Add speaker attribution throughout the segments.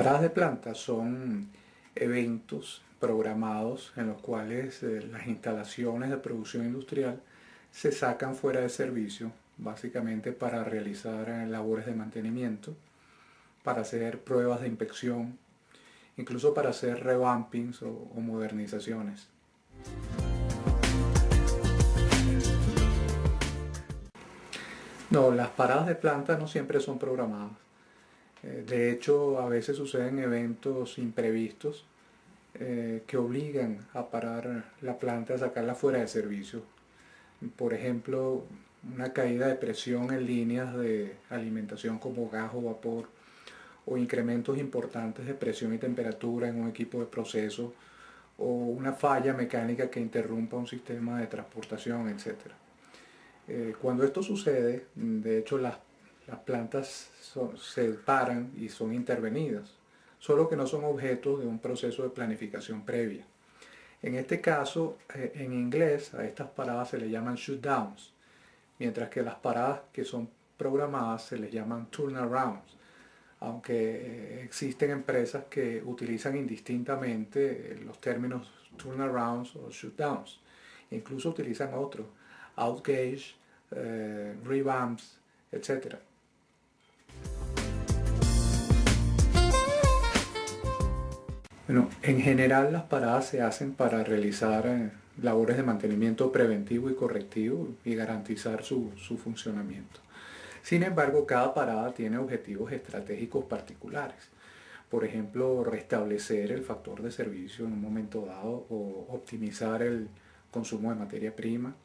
Speaker 1: paradas de planta son eventos programados en los cuales las instalaciones de producción industrial se sacan fuera de servicio, básicamente para realizar labores de mantenimiento, para hacer pruebas de inspección, incluso para hacer revampings o modernizaciones. No, las paradas de planta no siempre son programadas. De hecho, a veces suceden eventos imprevistos que obligan a parar la planta, a sacarla fuera de servicio. Por ejemplo, una caída de presión en líneas de alimentación como gas o vapor, o incrementos importantes de presión y temperatura en un equipo de proceso, o una falla mecánica que interrumpa un sistema de transportación, etc. Cuando esto sucede, de hecho las plantas se paran y son intervenidas, solo que no son objeto de un proceso de planificación previa. En este caso, en inglés, a estas paradas se les llaman shutdowns, mientras que las paradas que son programadas se les llaman turnarounds, aunque existen empresas que utilizan indistintamente los términos turnarounds o shutdowns. Incluso utilizan otros, outgauge, revamps, etc. Bueno, en general las paradas se hacen para realizar labores de mantenimiento preventivo y correctivo y garantizar su funcionamiento. Sin embargo, cada parada tiene objetivos estratégicos particulares. Por ejemplo, restablecer el factor de servicio en un momento dado o optimizar el consumo de materia prima,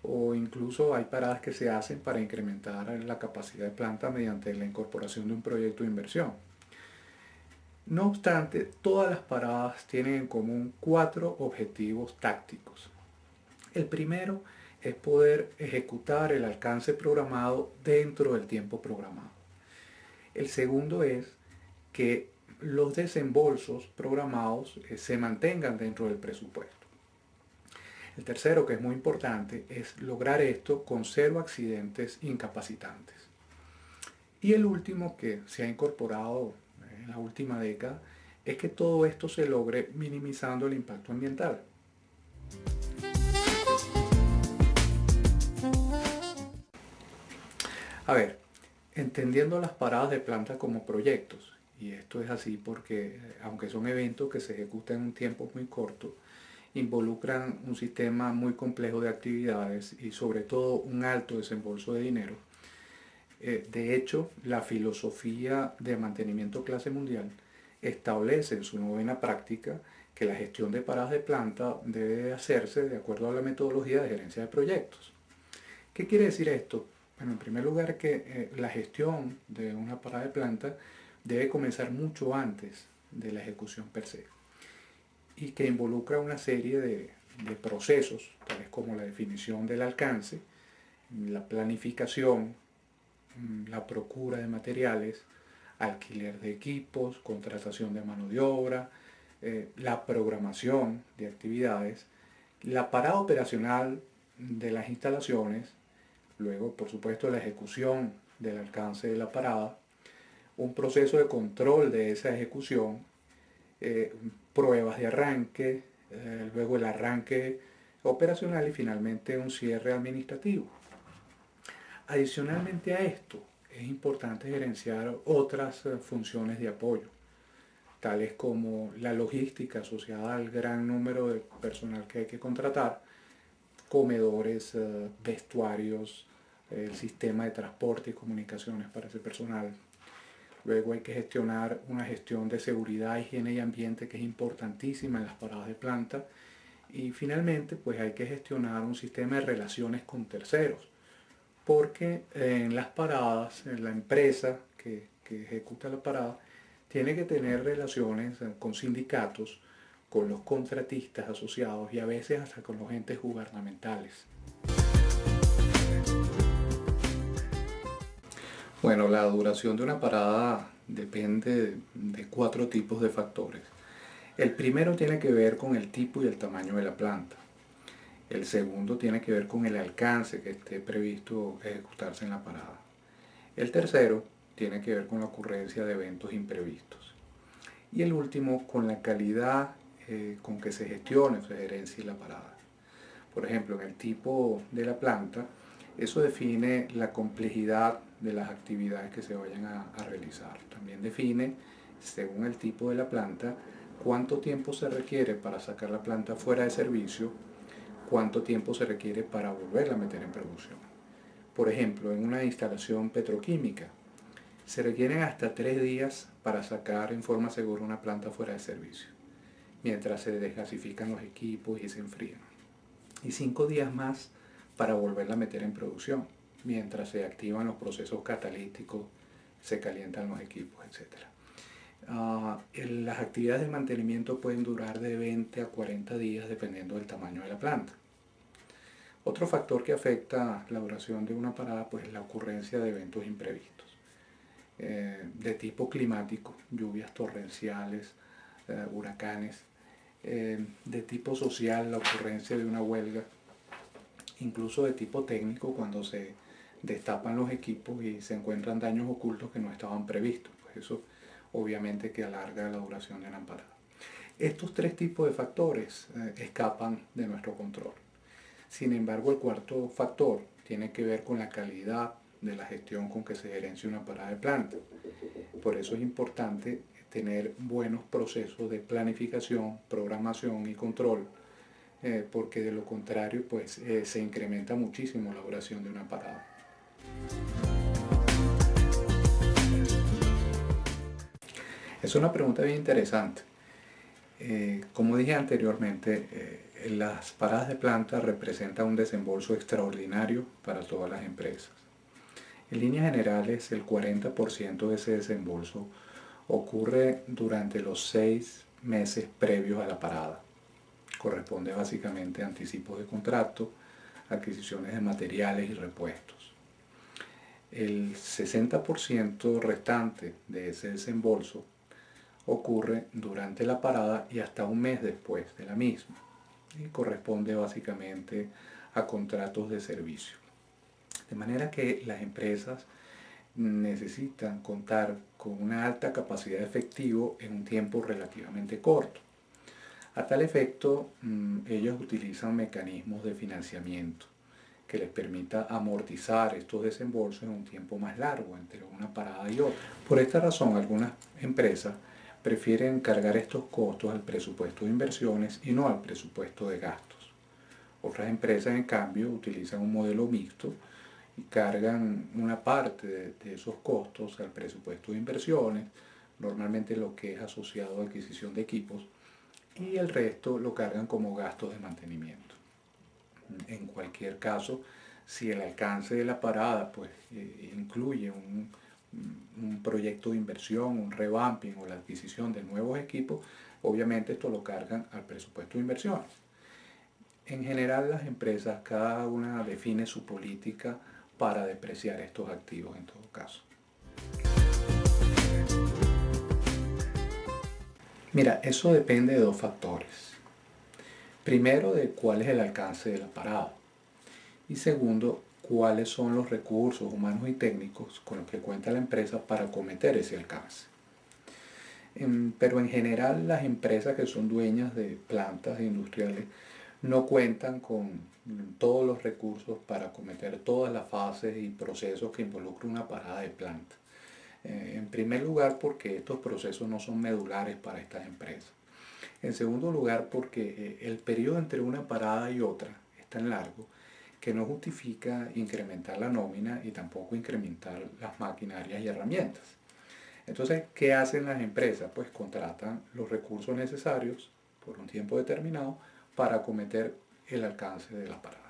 Speaker 1: o incluso hay paradas que se hacen para incrementar la capacidad de planta mediante la incorporación de un proyecto de inversión. No obstante, todas las paradas tienen en común 4 objetivos tácticos. El primero es poder ejecutar el alcance programado dentro del tiempo programado. El segundo es que los desembolsos programados se mantengan dentro del presupuesto. El tercero, que es muy importante, es lograr esto con 0 accidentes incapacitantes. Y el último, que se ha incorporado en la última década, es que todo esto se logre minimizando el impacto ambiental. A ver, entendiendo las paradas de planta como proyectos, y esto es así porque aunque son eventos que se ejecutan en un tiempo muy corto, involucran un sistema muy complejo de actividades y sobre todo un alto desembolso de dinero. De hecho, la filosofía de mantenimiento clase mundial establece en su novena práctica que la gestión de paradas de planta debe hacerse de acuerdo a la metodología de gerencia de proyectos. ¿Qué quiere decir esto? Bueno, en primer lugar que la gestión de una parada de planta debe comenzar mucho antes de la ejecución per se y que involucra una serie de procesos, tales como la definición del alcance, la planificación, la procura de materiales, alquiler de equipos, contratación de mano de obra, la programación de actividades, la parada operacional de las instalaciones, luego por supuesto la ejecución del alcance de la parada, un proceso de control de esa ejecución, pruebas de arranque, luego el arranque operacional y finalmente un cierre administrativo. Adicionalmente a esto, es importante gerenciar otras funciones de apoyo, tales como la logística asociada al gran número de personal que hay que contratar, comedores, vestuarios, el sistema de transporte y comunicaciones para ese personal. Luego hay que gestionar una gestión de seguridad, higiene y ambiente que es importantísima en las paradas de planta. Y finalmente, pues hay que gestionar un sistema de relaciones con terceros, porque en las paradas, en la empresa que ejecuta la parada, tiene que tener relaciones con sindicatos, con los contratistas asociados y a veces hasta con los entes gubernamentales. Bueno, la duración de una parada depende de 4 tipos de factores. El primero tiene que ver con el tipo y el tamaño de la planta. El segundo tiene que ver con el alcance que esté previsto ejecutarse en la parada. El tercero tiene que ver con la ocurrencia de eventos imprevistos. Y el último, con la calidad con que se gestione, se gerencia la parada. Por ejemplo, en el tipo de la planta, eso define la complejidad de las actividades que se vayan a realizar. También define, según el tipo de la planta, cuánto tiempo se requiere para sacar la planta fuera de servicio, cuánto tiempo se requiere para volverla a meter en producción. Por ejemplo, en una instalación petroquímica, se requieren hasta 3 días para sacar en forma segura una planta fuera de servicio, mientras se desgasifican los equipos y se enfrían. Y 5 días más para volverla a meter en producción, mientras se activan los procesos catalíticos, se calientan los equipos, etc. Las actividades de mantenimiento pueden durar de 20 a 40 días dependiendo del tamaño de la planta. Otro factor que afecta la duración de una parada pues, es la ocurrencia de eventos imprevistos, de tipo climático, lluvias torrenciales, huracanes, de tipo social, la ocurrencia de una huelga, incluso de tipo técnico cuando se destapan los equipos y se encuentran daños ocultos que no estaban previstos. Pues eso obviamente que alarga la duración de una parada. Estos 3 tipos de factores escapan de nuestro control. Sin embargo, el cuarto factor tiene que ver con la calidad de la gestión con que se gerencia una parada de planta. Por eso es importante tener buenos procesos de planificación, programación y control, porque de lo contrario pues, se incrementa muchísimo la duración de una parada. Es una pregunta bien interesante. Como dije anteriormente, las paradas de planta representan un desembolso extraordinario para todas las empresas. En líneas generales, el 40% de ese desembolso ocurre durante los 6 meses previos a la parada. Corresponde básicamente a anticipos de contrato, adquisiciones de materiales y repuestos. El 60% restante de ese desembolso ocurre durante la parada y hasta un mes después de la misma, y corresponde básicamente a contratos de servicio. De manera que las empresas necesitan contar con una alta capacidad de efectivo en un tiempo relativamente corto. A tal efecto, ellos utilizan mecanismos de financiamiento que les permita amortizar estos desembolsos en un tiempo más largo entre una parada y otra. Por esta razón, algunas empresas prefieren cargar estos costos al presupuesto de inversiones y no al presupuesto de gastos. Otras empresas, en cambio, utilizan un modelo mixto y cargan una parte de esos costos al presupuesto de inversiones, normalmente lo que es asociado a adquisición de equipos, y el resto lo cargan como gastos de mantenimiento. En cualquier caso, si el alcance de la parada pues, incluye un proyecto de inversión, un revamping o la adquisición de nuevos equipos, obviamente esto lo cargan al presupuesto de inversiones. En general, las empresas, cada una define su política para depreciar estos activos en todo caso. Mira, eso depende de 2 factores. Primero, de cuál es el alcance de la parada. Y segundo, cuáles son los recursos humanos y técnicos con los que cuenta la empresa para acometer ese alcance. Pero en general, las empresas que son dueñas de plantas industriales no cuentan con todos los recursos para acometer todas las fases y procesos que involucran una parada de planta. En primer lugar, porque estos procesos no son medulares para estas empresas. En segundo lugar, porque el periodo entre una parada y otra es tan largo que no justifica incrementar la nómina y tampoco incrementar las maquinarias y herramientas. Entonces, ¿qué hacen las empresas? Pues contratan los recursos necesarios por un tiempo determinado para acometer el alcance de la parada.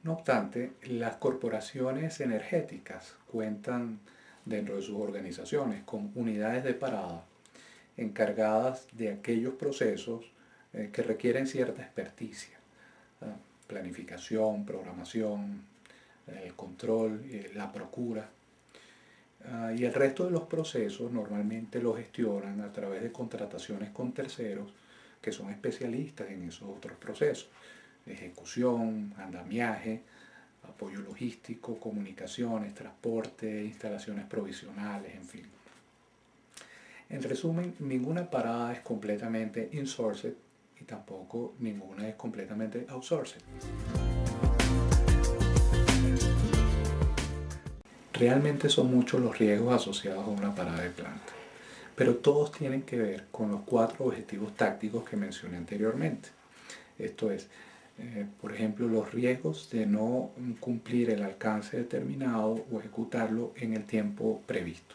Speaker 1: No obstante, las corporaciones energéticas cuentan dentro de sus organizaciones con unidades de parada encargadas de aquellos procesos que requieren cierta experticia, planificación, programación, el control, la procura. Y el resto de los procesos normalmente los gestionan a través de contrataciones con terceros que son especialistas en esos otros procesos: ejecución, andamiaje, apoyo logístico, comunicaciones, transporte, instalaciones provisionales, en fin. En resumen, ninguna parada es completamente insourced y tampoco ninguna es completamente outsourced. Realmente son muchos los riesgos asociados a una parada de planta, pero todos tienen que ver con los 4 objetivos tácticos que mencioné anteriormente. Esto es, por ejemplo, los riesgos de no cumplir el alcance determinado o ejecutarlo en el tiempo previsto.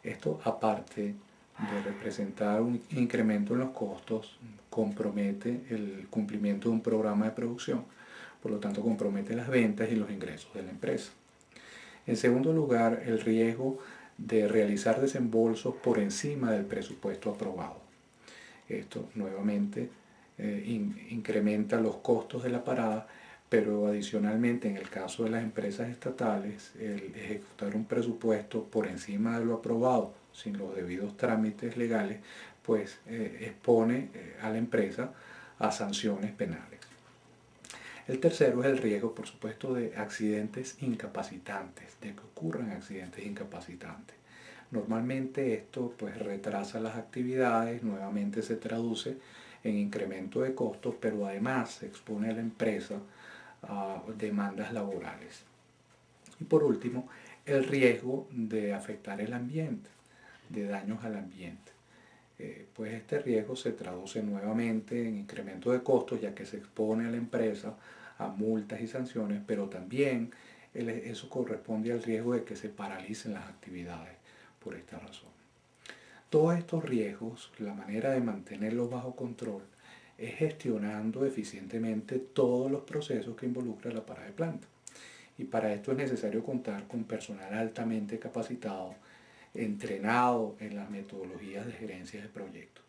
Speaker 1: Esto, aparte de representar un incremento en los costos, compromete el cumplimiento de un programa de producción, por lo tanto compromete las ventas y los ingresos de la empresa. En segundo lugar, el riesgo de realizar desembolsos por encima del presupuesto aprobado. Esto nuevamente incrementa los costos de la parada, pero adicionalmente en el caso de las empresas estatales, el ejecutar un presupuesto por encima de lo aprobado sin los debidos trámites legales, pues expone a la empresa a sanciones penales. El tercero es el riesgo, por supuesto, de accidentes incapacitantes, de que ocurran accidentes incapacitantes. Normalmente esto pues retrasa las actividades, nuevamente se traduce en incremento de costos, pero además se expone a la empresa a demandas laborales. Y por último, el riesgo de afectar el ambiente, de daños al ambiente. Pues este riesgo se traduce nuevamente en incremento de costos, ya que se expone a la empresa a multas y sanciones, pero también eso corresponde al riesgo de que se paralicen las actividades por esta razón. Todos estos riesgos, la manera de mantenerlos bajo control es gestionando eficientemente todos los procesos que involucra la parada de planta. Y para esto es necesario contar con personal altamente capacitado, entrenado en las metodologías de gerencia de proyectos.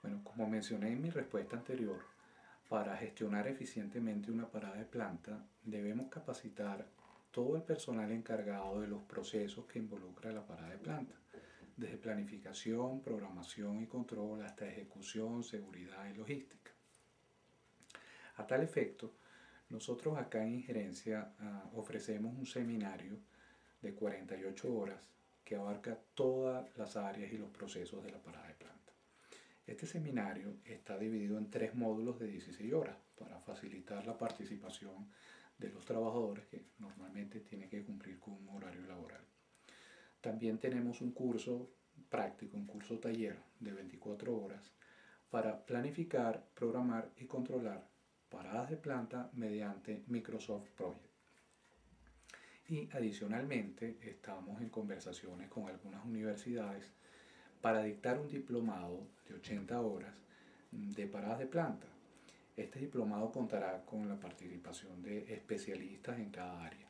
Speaker 1: Bueno, como mencioné en mi respuesta anterior, para gestionar eficientemente una parada de planta debemos capacitar todo el personal encargado de los procesos que involucra la parada de planta, desde planificación, programación y control hasta ejecución, seguridad y logística. A tal efecto, nosotros acá en Injerencia ofrecemos un seminario de 48 horas que abarca todas las áreas y los procesos de la parada de planta. Este seminario está dividido en 3 módulos de 16 horas para facilitar la participación de los trabajadores que normalmente tienen que cumplir con un horario laboral. También tenemos un curso práctico, un curso taller de 24 horas para planificar, programar y controlar paradas de planta mediante Microsoft Project. Y adicionalmente estamos en conversaciones con algunas universidades para dictar un diplomado de 80 horas de paradas de planta. Este diplomado contará con la participación de especialistas en cada área.